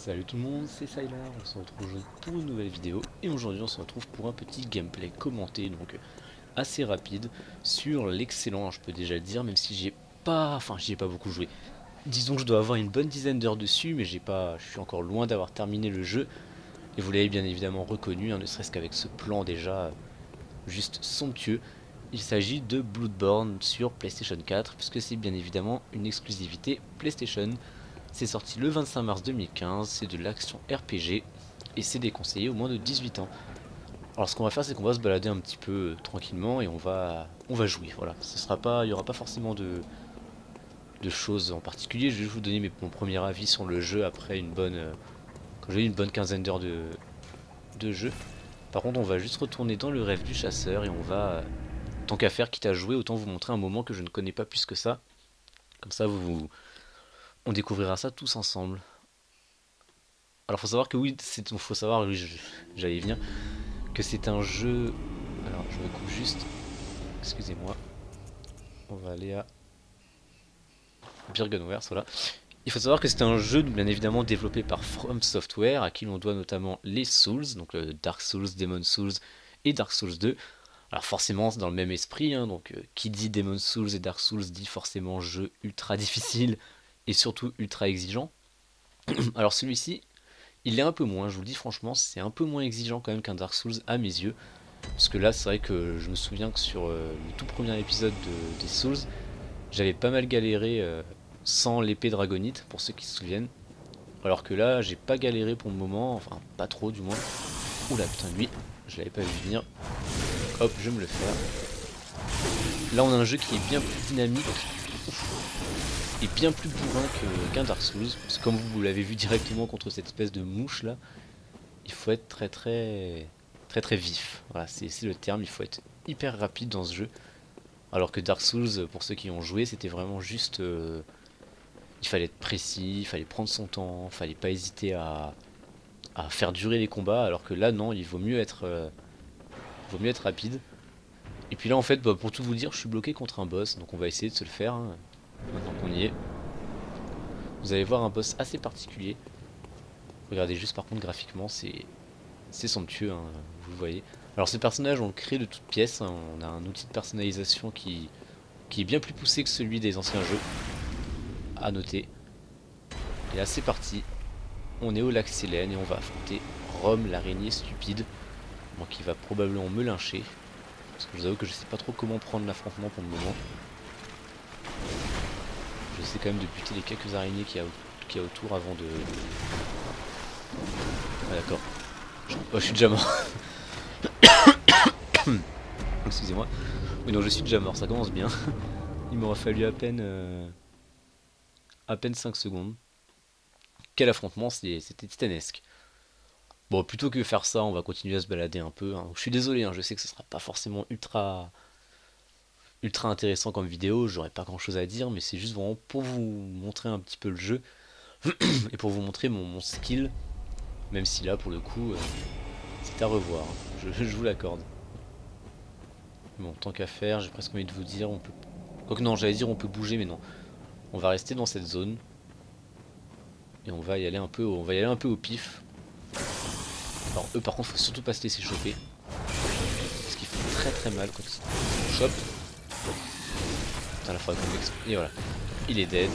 Salut tout le monde, c'est Sylar, on se retrouve aujourd'hui pour une nouvelle vidéo et aujourd'hui on se retrouve pour un petit gameplay commenté, donc assez rapide, sur l'excellent, je peux déjà le dire, même si j'y ai pas beaucoup joué. Disons que je dois avoir une bonne dizaine d'heures dessus, mais je suis encore loin d'avoir terminé le jeu, et vous l'avez bien évidemment reconnu, hein, ne serait-ce qu'avec ce plan déjà juste somptueux. Il s'agit de Bloodborne sur PlayStation 4, puisque c'est bien évidemment une exclusivité PlayStation. C'est sorti le 25 mars 2015, c'est de l'action RPG et c'est déconseillé au moins de 18 ans. Alors ce qu'on va faire, c'est qu'on va se balader un petit peu tranquillement et on va jouer. Voilà, il y aura pas forcément de choses en particulier. Je vais vous donner mon premier avis sur le jeu après quand j'ai eu une bonne quinzaine d'heures de jeu. Par contre, on va juste retourner dans le rêve du chasseur et on va, tant qu'à faire, quitte à jouer, autant vous montrer un moment que je ne connais pas plus que ça. Comme ça, on découvrira ça tous ensemble. Alors faut savoir que oui, faut savoir, oui, j'allais y venir, que c'est un jeu. Alors je me coupe juste, excusez-moi. On va aller à Birgenware, voilà. Il faut savoir que c'est un jeu bien évidemment développé par From Software, à qui l'on doit notamment les Souls, donc le Dark Souls, Demon Souls et Dark Souls 2. Alors forcément c'est dans le même esprit, hein, donc qui dit Demon Souls et Dark Souls dit forcément jeu ultra difficile et surtout ultra exigeant. Alors celui-ci, il est un peu moins, je vous le dis franchement, c'est un peu moins exigeant quand même qu'un Dark Souls à mes yeux. Parce que là, c'est vrai que je me souviens que sur le tout premier épisode des Souls, j'avais pas mal galéré sans l'épée dragonite, pour ceux qui se souviennent. Alors que là, j'ai pas galéré pour le moment, enfin pas trop du moins. Oula putain, lui, je l'avais pas vu venir. Hop, je me le fais. Là, on a un jeu qui est bien plus dynamique et bien plus bourrin qu'un Dark Souls. Parce que comme vous l'avez vu directement contre cette espèce de mouche là, il faut être très vif. Voilà, c'est le terme, il faut être hyper rapide dans ce jeu. Alors que Dark Souls, pour ceux qui ont joué, c'était vraiment juste... il fallait être précis, il fallait prendre son temps, il fallait pas hésiter à faire durer les combats, alors que là non, il vaut mieux être rapide. Et puis là en fait, pour tout vous dire, je suis bloqué contre un boss, donc on va essayer de se le faire, hein, maintenant qu'on y est. Vous allez voir un boss assez particulier. Regardez juste par contre graphiquement, c'est somptueux, hein, vous le voyez. Alors ces personnages on le crée de toutes pièces, hein, on a un outil de personnalisation qui est bien plus poussé que celui des anciens jeux, à noter. Et là c'est parti, on est au lac Sélène et on va affronter Rome, l'araignée stupide, moi qui va probablement me lyncher, parce que je vous avoue que je sais pas trop comment prendre l'affrontement pour le moment. J'essaie quand même de buter les quelques araignées qu'il y a autour avant de... Ah d'accord. Oh, je suis déjà mort. Excusez-moi. Oui non, je suis déjà mort, ça commence bien. Il m'aura fallu à peine 5 secondes. Quel affrontement, c'était titanesque. Bon, plutôt que faire ça, on va continuer à se balader un peu, hein. Je suis désolé, hein, je sais que ce sera pas forcément ultra intéressant comme vidéo, j'aurais pas grand chose à dire, mais c'est juste vraiment pour vous montrer un petit peu le jeu et pour vous montrer mon skill, même si là, pour le coup, c'est à revoir, hein. Je vous l'accorde. Bon, tant qu'à faire, j'ai presque envie de vous dire, on peut... Quoique non, j'allais dire on peut bouger, mais non. On va rester dans cette zone. Et on va y aller un peu au pif. Alors eux par contre faut surtout pas se laisser choper. Parce qu'ils font très mal quand ils chopent. Putain la faudrait qu'on m'explique. Et voilà. Il est dead.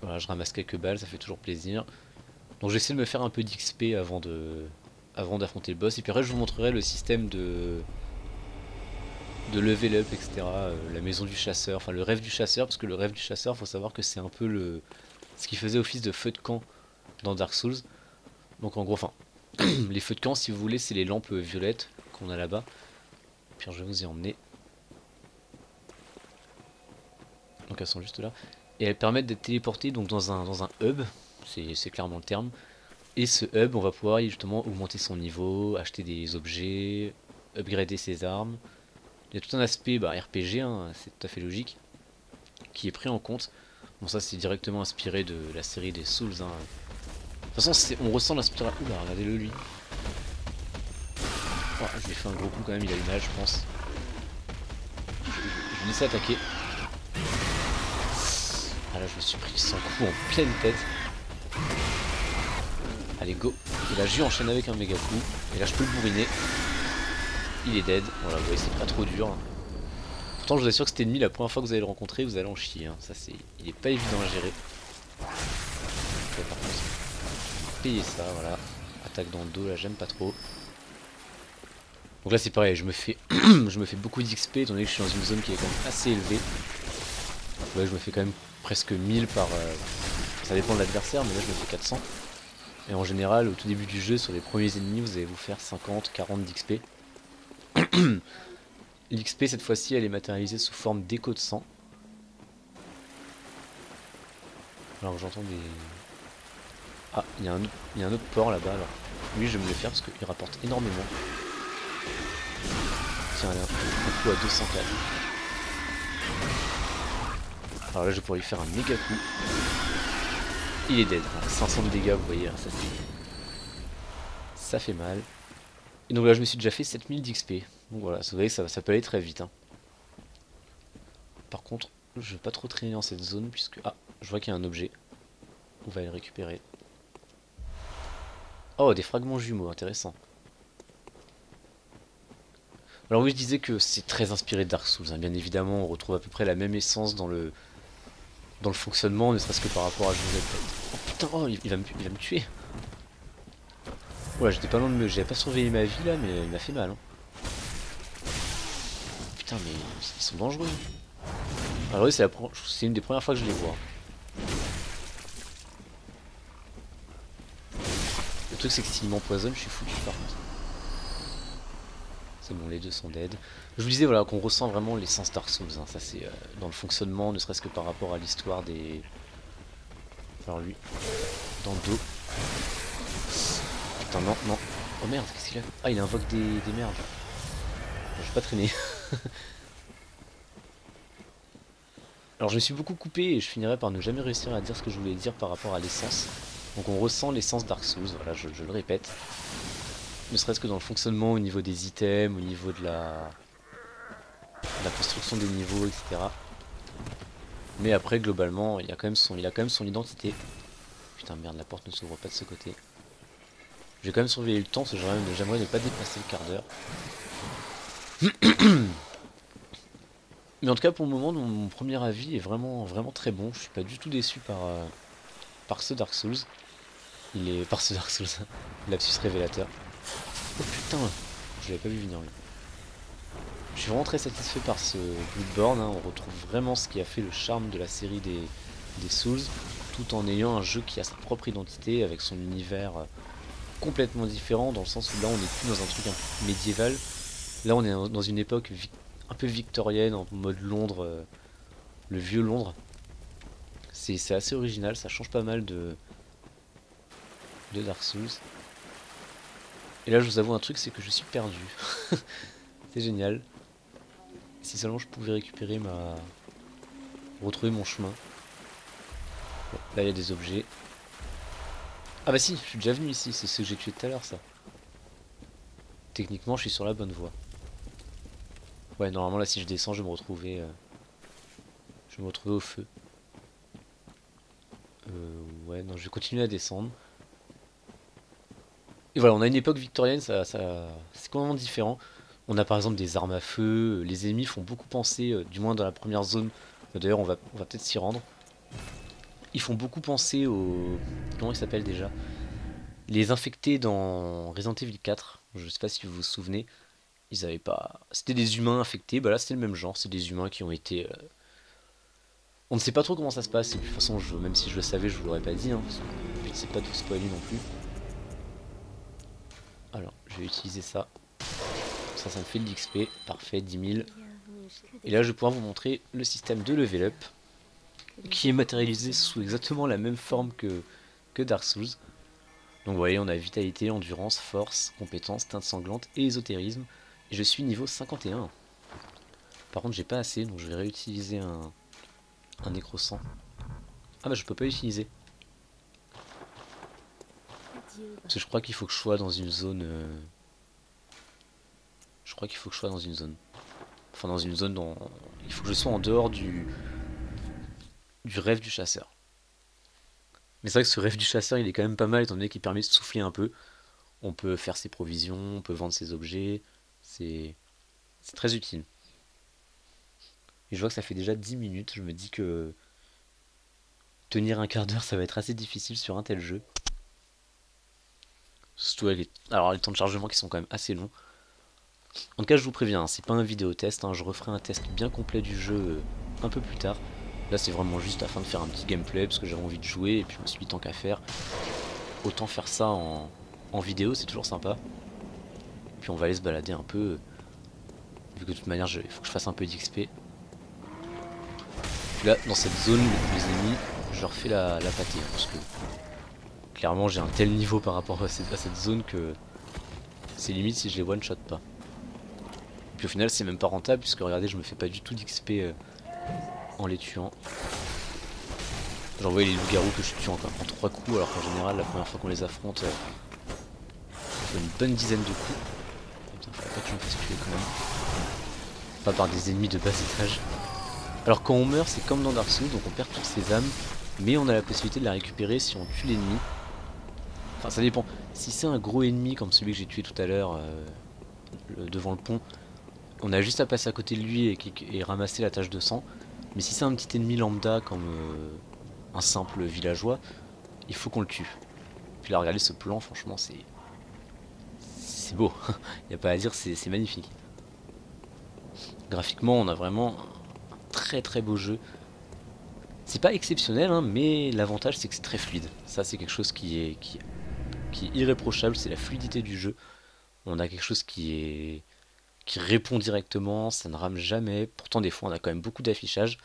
Voilà, je ramasse quelques balles, ça fait toujours plaisir. Donc j'essaie de me faire un peu d'XP avant d'affronter le boss. Et puis après je vous montrerai le système de level up, etc. La maison du chasseur, enfin le rêve du chasseur, parce que le rêve du chasseur, faut savoir que c'est un peu ce qui faisait office de feu de camp dans Dark Souls. Donc en gros, enfin, les feux de camp, si vous voulez, c'est les lampes violettes qu'on a là-bas. Puis je vais vous y emmener. Donc elles sont juste là. Et elles permettent d'être téléportées donc dans un hub, c'est clairement le terme. Et ce hub, on va pouvoir justement augmenter son niveau, acheter des objets, upgrader ses armes. Il y a tout un aspect RPG, hein, c'est tout à fait logique, qui est pris en compte. Bon ça c'est directement inspiré de la série des Souls, hein. De toute façon on ressent l'inspiration... Oula, regardez-le lui. Oh, je lui ai fait un gros coup quand même, il a une âge je pense. Je vais laisser attaquer. Ah là je me suis pris 100 coups en pleine tête. Allez, go. Et là, je lui enchaîne avec un méga coup. Et là, je peux le bourriner. Il est dead. Voilà, vous voyez, c'est pas trop dur. Pourtant, je vous assure que cet ennemi, la première fois que vous allez le rencontrer, vous allez en chier. Hein. Ça, c'est, il est pas évident à gérer. Okay, par contre, payer ça, voilà. Attaque dans le dos, là, j'aime pas trop. Donc là, c'est pareil, je me fais, je me fais beaucoup d'XP, étant donné que je suis dans une zone qui est quand même assez élevée. Ouais, je me fais quand même presque 1000 par... ça dépend de l'adversaire, mais là, je me fais 400. Et en général, au tout début du jeu, sur les premiers ennemis, vous allez vous faire 50, 40 d'XP. L'XP, cette fois-ci, elle est matérialisée sous forme d'écho de sang. Alors j'entends des... Ah, il y a un autre port là-bas, alors. Lui, je vais me le faire parce qu'il rapporte énormément. Tiens, allez, un coup à 204. Alors là, je vais pouvoir lui faire un méga coup. Il est dead. 500 de dégâts, vous voyez, ça fait mal. Et donc là, je me suis déjà fait 7000 d'XP. Donc voilà, vous voyez, ça peut aller très vite. Hein. Par contre, je vais pas trop traîner dans cette zone, puisque... Ah, je vois qu'il y a un objet. On va aller le récupérer. Oh, des fragments jumeaux, intéressant. Alors oui, je disais que c'est très inspiré de Dark Souls. Hein. Bien évidemment, on retrouve à peu près la même essence dans le fonctionnement, ne serait-ce que par rapport à Joseph. Oh putain, oh, il va me tuer. Ouais, j'étais pas loin de me... J'avais pas surveillé ma vie là, mais il m'a fait mal. Hein. Putain, mais ils sont dangereux. Alors oui, c'est une des premières fois que je les vois. Le truc, c'est que s'ils m'empoisonnent, je suis foutu par contre. C'est bon, les deux sont dead. Je vous disais voilà, qu'on ressent vraiment l'essence Dark Souls. Hein. Ça, c'est dans le fonctionnement, ne serait-ce que par rapport à l'histoire des... Alors lui, dans le dos. Putain, non, non. Oh merde, qu'est-ce qu'il a? Ah, il invoque des merdes. Je vais pas traîner. Alors je me suis beaucoup coupé et je finirai par ne jamais réussir à dire ce que je voulais dire par rapport à l'essence. Donc on ressent l'essence Dark Souls, voilà, je le répète. Ne serait-ce que dans le fonctionnement au niveau des items, au niveau de la construction des niveaux, etc. Mais après, globalement, il a quand même son identité. Putain, merde, la porte ne s'ouvre pas de ce côté. J'ai quand même surveillé le temps, parce que j'aimerais ne pas dépasser le quart d'heure. Mais en tout cas, pour le moment, mon premier avis est vraiment, vraiment très bon. Je suis pas du tout déçu par ce Dark Souls. Par ce Dark Souls, lapsus révélateur. Oh putain, je l'avais pas vu venir lui. Je suis vraiment très satisfait par ce Bloodborne, hein. On retrouve vraiment ce qui a fait le charme de la série des Souls, tout en ayant un jeu qui a sa propre identité, avec son univers complètement différent, dans le sens où là on n'est plus dans un truc un peu médiéval, là on est dans une époque un peu victorienne, en mode Londres, le vieux Londres. C'est assez original, ça change pas mal de Dark Souls. Et là je vous avoue un truc, c'est que je suis perdu. C'est génial. Si seulement je pouvais récupérer retrouver mon chemin. Bon, là il y a des objets. Ah bah si, je suis déjà venu ici, c'est ce que j'ai tué tout à l'heure ça. Techniquement je suis sur la bonne voie. Ouais, normalement là si je descends je vais me retrouver au feu. Ouais, non, je vais continuer à descendre. Et voilà, on a une époque victorienne, c'est complètement différent. On a par exemple des armes à feu, les ennemis font beaucoup penser, du moins dans la première zone, d'ailleurs on va peut-être s'y rendre. Ils font beaucoup penser aux... Comment ils s'appellent déjà? Les infectés dans Resident Evil 4, je sais pas si vous vous souvenez. Ils avaient pas... C'était des humains infectés, bah là c'était le même genre, c'est des humains qui ont été... On ne sait pas trop comment ça se passe, et puis de toute façon, même si je le savais, je vous l'aurais pas dit, hein, parce que le but c'est pas de vous spoiler non plus. Alors, je vais utiliser ça. Ça me fait de l'XP, parfait, 10 000. Et là, je vais pouvoir vous montrer le système de level up, qui est matérialisé sous exactement la même forme que Dark Souls. Donc vous voyez, on a vitalité, endurance, force, compétence, teinte sanglante et ésotérisme. Et je suis niveau 51. Par contre, j'ai pas assez, donc je vais réutiliser un nécrosang. Ah bah je peux pas l'utiliser. Parce que je crois qu'il faut que je sois dans une zone... Je crois qu'il faut que je sois dans une zone. Enfin dans une zone dont... Il faut que je sois en dehors du rêve du chasseur. Mais c'est vrai que ce rêve du chasseur, il est quand même pas mal, étant donné qu'il permet de souffler un peu. On peut faire ses provisions, on peut vendre ses objets. C'est c'est très utile. Et je vois que ça fait déjà 10 minutes. Je me dis que tenir un quart d'heure, ça va être assez difficile sur un tel jeu. Surtout avec alors, les temps de chargement qui sont quand même assez longs. En tout cas, je vous préviens, hein, c'est pas un vidéo test. Hein, je referai un test bien complet du jeu un peu plus tard. Là, c'est vraiment juste afin de faire un petit gameplay parce que j'avais envie de jouer. Et puis, je me suis dit, tant qu'à faire, autant faire ça en vidéo, c'est toujours sympa. Puis, on va aller se balader un peu. Vu que de toute manière, il faut que je fasse un peu d'XP. Puis là, dans cette zone, les ennemis, je leur fais la pâtée. Hein, parce que clairement, j'ai un tel niveau par rapport à cette zone que c'est limite si je les one-shot pas. Et puis au final, c'est même pas rentable puisque regardez, je me fais pas du tout d'XP en les tuant. J'envoie les loups-garous que je tue en 3 coups, alors qu'en général, la première fois qu'on les affronte, on fait une bonne dizaine de coups. Putain, faudrait pas que je me fasse tuer quand même. Pas par des ennemis de bas étage. Alors quand on meurt, c'est comme dans Dark Souls, donc on perd toutes ses âmes, mais on a la possibilité de la récupérer si on tue l'ennemi. Enfin, ça dépend. Si c'est un gros ennemi comme celui que j'ai tué tout à l'heure devant le pont, on a juste à passer à côté de lui et ramasser la tache de sang. Mais si c'est un petit ennemi lambda comme un simple villageois, il faut qu'on le tue. Puis là, regardez ce plan, franchement, c'est beau. Il n'y a pas à dire, c'est magnifique. Graphiquement, on a vraiment un très très beau jeu. C'est pas exceptionnel, hein, mais l'avantage c'est que c'est très fluide. Ça, c'est quelque chose qui est irréprochable, c'est la fluidité du jeu. On a quelque chose qui répond directement, ça ne rame jamais. Pourtant, des fois, on a quand même beaucoup d'affichage.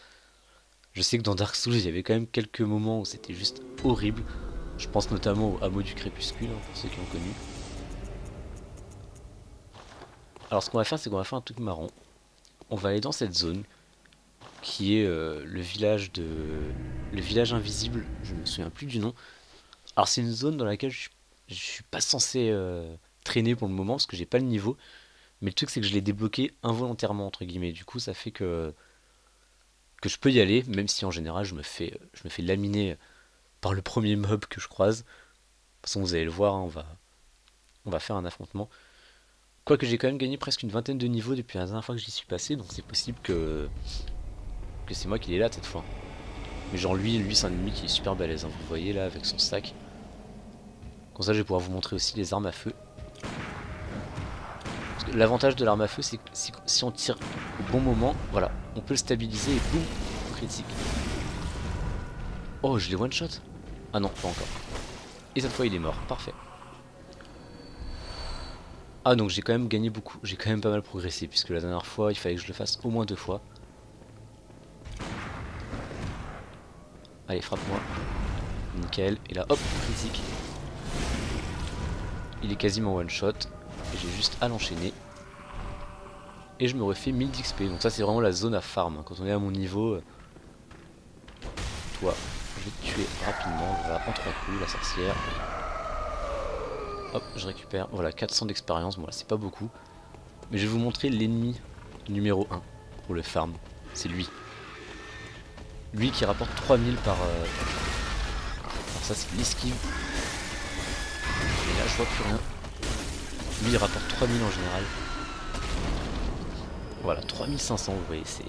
Je sais que dans Dark Souls, il y avait quand même quelques moments où c'était juste horrible. Je pense notamment au hameau du crépuscule, hein, pour ceux qui ont connu. Alors, ce qu'on va faire, c'est qu'on va faire un truc marrant. On va aller dans cette zone qui est le village invisible. Je me souviens plus du nom. Alors, c'est une zone dans laquelle je suis pas censé traîner pour le moment parce que j'ai pas le niveau. Mais le truc, c'est que je l'ai débloqué involontairement, entre guillemets. Du coup, ça fait que je peux y aller, même si en général, je me fais laminer par le premier mob que je croise. De toute façon, vous allez le voir, hein, on va faire un affrontement. Quoique j'ai quand même gagné presque une vingtaine de niveaux depuis la dernière fois que j'y suis passé, donc c'est possible que c'est moi qui l'ai là cette fois. Mais genre lui c'est un ennemi qui est super balèze, hein, vous voyez là avec son sac. Comme ça je vais pouvoir vous montrer aussi les armes à feu. L'avantage de l'arme à feu c'est que si on tire au bon moment, voilà, on peut le stabiliser et boum, critique. Oh, je l'ai one shot. Ah non, pas encore. Et cette fois il est mort, parfait. Ah donc j'ai quand même gagné beaucoup, j'ai quand même pas mal progressé puisque la dernière fois il fallait que je le fasse au moins 2 fois. Allez, frappe-moi. Nickel. Et là, hop, critique. Il est quasiment one shot. Et j'ai juste à l'enchaîner. Et je me refais 1000 d'XP. Donc ça c'est vraiment la zone à farm. Quand on est à mon niveau, toi, je vais te tuer rapidement. Voilà, en 3 coups, la sorcière. Hop, je récupère. Voilà, 400 d'expérience. Bon là c'est pas beaucoup. Mais je vais vous montrer l'ennemi numéro 1 pour le farm. C'est lui. Lui qui rapporte 3000 par... Alors ça c'est l'esquive. Et là je vois plus rien. Lui il rapporte 3000 en général. Voilà, 3500 vous voyez, c'est...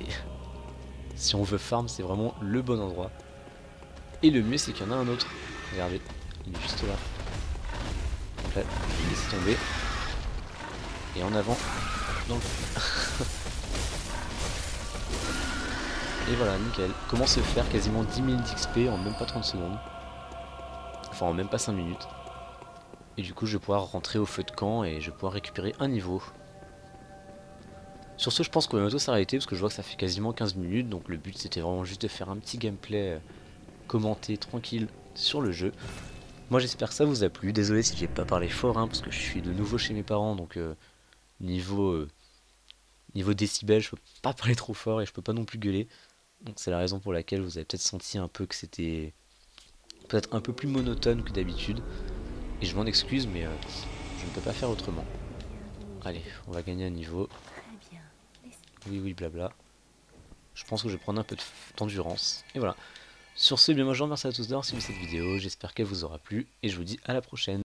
Si on veut farm c'est vraiment le bon endroit. Et le mieux c'est qu'il y en a un autre. Regardez, il est juste là. Donc là, je vais laisser tomber. Et en avant, dans le... Et voilà, nickel. Comment se faire quasiment 10 000 d'XP en même pas 30 secondes. Enfin en même pas 5 minutes. Et du coup je vais pouvoir rentrer au feu de camp et je vais pouvoir récupérer un niveau. Sur ce je pense qu'on va bientôt s'arrêter parce que je vois que ça fait quasiment 15 minutes. Donc le but c'était vraiment juste de faire un petit gameplay commenté tranquille sur le jeu. Moi j'espère que ça vous a plu. Désolé si j'ai pas parlé fort hein, parce que je suis de nouveau chez mes parents. Donc niveau décibels je peux pas parler trop fort et je peux pas non plus gueuler. Donc c'est la raison pour laquelle vous avez peut-être senti un peu que c'était peut-être un peu plus monotone que d'habitude. Et je m'en excuse mais je ne peux pas faire autrement. Allez, on va gagner un niveau. Oui, oui, blabla. Je pense que je vais prendre un peu d'endurance. Et voilà. Sur ce, bien moi je vous remercie à tous d'avoir suivi cette vidéo, j'espère qu'elle vous aura plu et je vous dis à la prochaine.